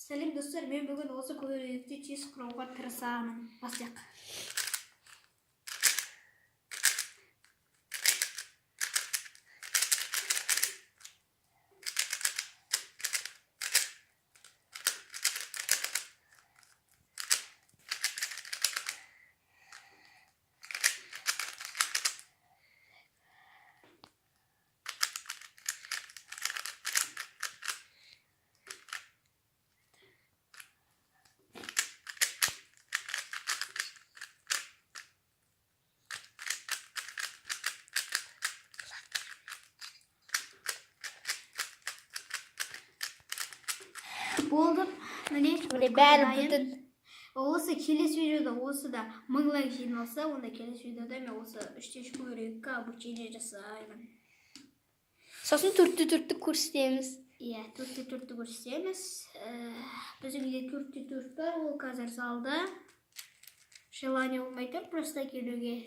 Сәлем достар, мен бүгін осы көйлекті тез құруға тырысамын. Бастайық. Болды. Міне бәрі бүтін. Осы келесі видеода осы да 1000 лайк жиналса, онда келесі видеода мен осы 3-3 көйлекке обучение жасаймын. Сосын төртті көрсетеміз. Иә, төртті көрсетеміз. Біздің үйде төртті бар, ол қазір залда. Желание болмай тұр, просто келуге.